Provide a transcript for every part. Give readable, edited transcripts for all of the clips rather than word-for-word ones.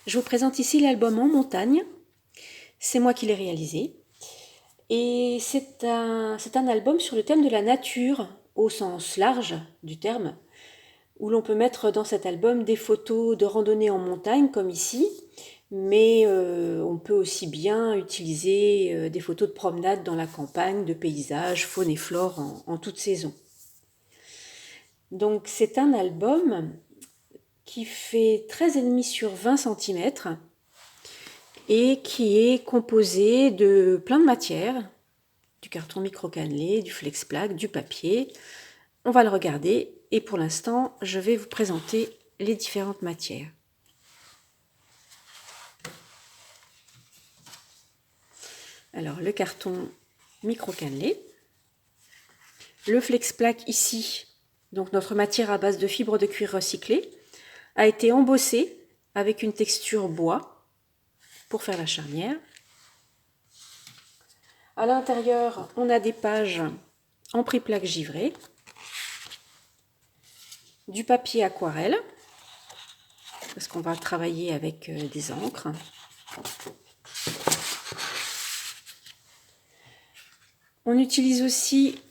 Je vous présente ici l'album En montagne. C'est moi qui l'ai réalisé. Et c'est un album sur le thème de la nature, au sens large du terme, où l'on peut mettre dans cet album des photos de randonnée en montagne, comme ici, mais on peut aussi bien utiliser des photos de promenade dans la campagne, de paysages, faune et flore en toute saison. Donc c'est un album qui fait 13,5 sur 20 cm et qui est composé de plein de matières, du carton micro-cannelé, du flex-plaque, du papier. On va le regarder et pour l'instant, je vais vous présenter les différentes matières. Alors, le carton micro-cannelé, le flex-plaque ici, donc notre matière à base de fibres de cuir recyclées, a été embossée avec une texture bois pour faire la charnière. À l'intérieur, on a des pages en prix-plaque givré, du papier aquarelle, parce qu'on va travailler avec des encres. On utilise aussi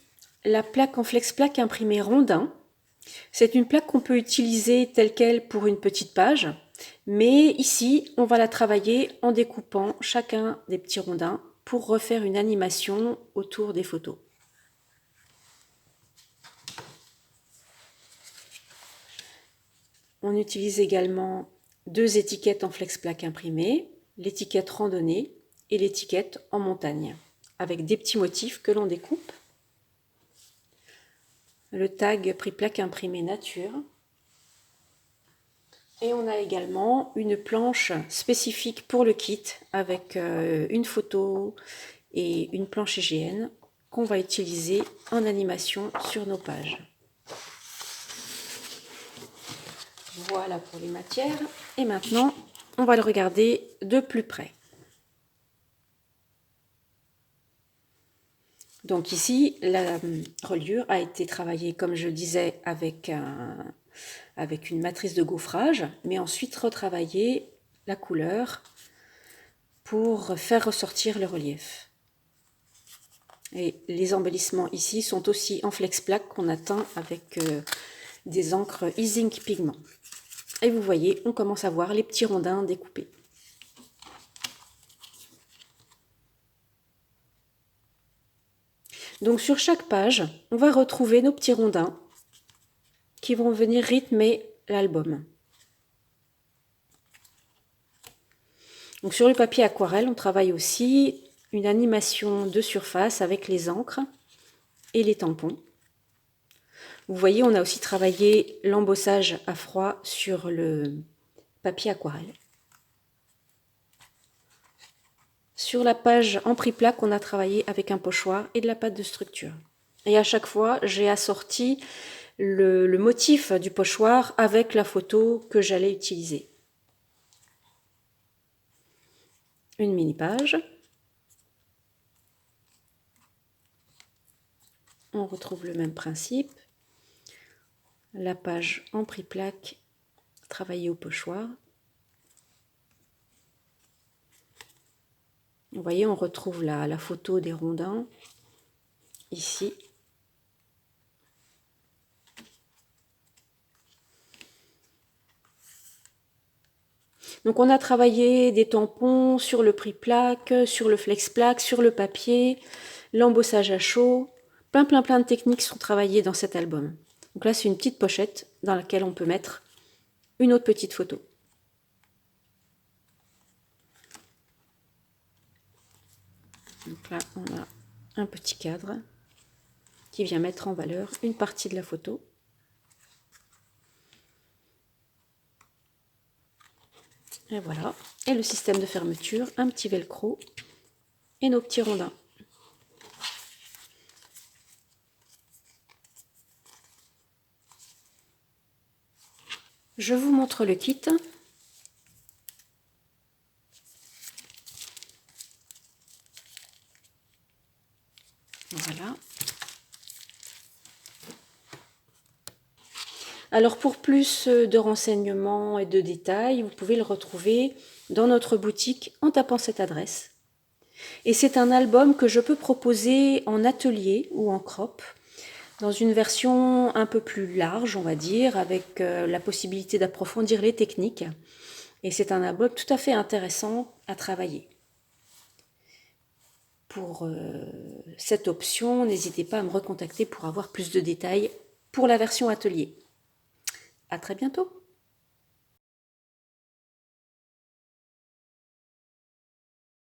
la plaque en flex-plaque imprimée rondin. C'est une plaque qu'on peut utiliser telle quelle pour une petite page, mais ici, on va la travailler en découpant chacun des petits rondins pour refaire une animation autour des photos. On utilise également deux étiquettes en flex-plaque imprimée, l'étiquette randonnée et l'étiquette en montagne, avec des petits motifs que l'on découpe. Le tag prix-plaque imprimé nature. Et on a également une planche spécifique pour le kit avec une photo et une planche IGN qu'on va utiliser en animation sur nos pages. Voilà pour les matières. Et maintenant, on va le regarder de plus près. Donc ici, la reliure a été travaillée, comme je le disais, avec une matrice de gaufrage, mais ensuite retravailler la couleur pour faire ressortir le relief. Et les embellissements ici sont aussi en flex-plaque qu'on atteint avec des encres e-zinc pigment. Et vous voyez, on commence à voir les petits rondins découpés. Donc sur chaque page, on va retrouver nos petits rondins qui vont venir rythmer l'album. Donc sur le papier aquarelle, on travaille aussi une animation de surface avec les encres et les tampons. Vous voyez, on a aussi travaillé l'embossage à froid sur le papier aquarelle. Sur la page en prix-plaque, on a travaillé avec un pochoir et de la pâte de structure. Et à chaque fois, j'ai assorti le motif du pochoir avec la photo que j'allais utiliser. Une mini-page. On retrouve le même principe. La page en prix-plaque, travaillée au pochoir. Vous voyez, on retrouve la photo des rondins ici. Donc on a travaillé des tampons sur le prix-plaque, sur le flex-plaque, sur le papier, l'embossage à chaud. Plein de techniques sont travaillées dans cet album. Donc là, c'est une petite pochette dans laquelle on peut mettre une autre petite photo. Donc là, on a un petit cadre qui vient mettre en valeur une partie de la photo. Et voilà. Et le système de fermeture, un petit velcro et nos petits rondins. Je vous montre le kit. Voilà. Alors pour plus de renseignements et de détails, vous pouvez le retrouver dans notre boutique en tapant cette adresse. Et c'est un album que je peux proposer en atelier ou en crop, dans une version un peu plus large, on va dire, avec la possibilité d'approfondir les techniques. Et c'est un album tout à fait intéressant à travailler. Pour cette option, n'hésitez pas à me recontacter pour avoir plus de détails pour la version atelier. À très bientôt!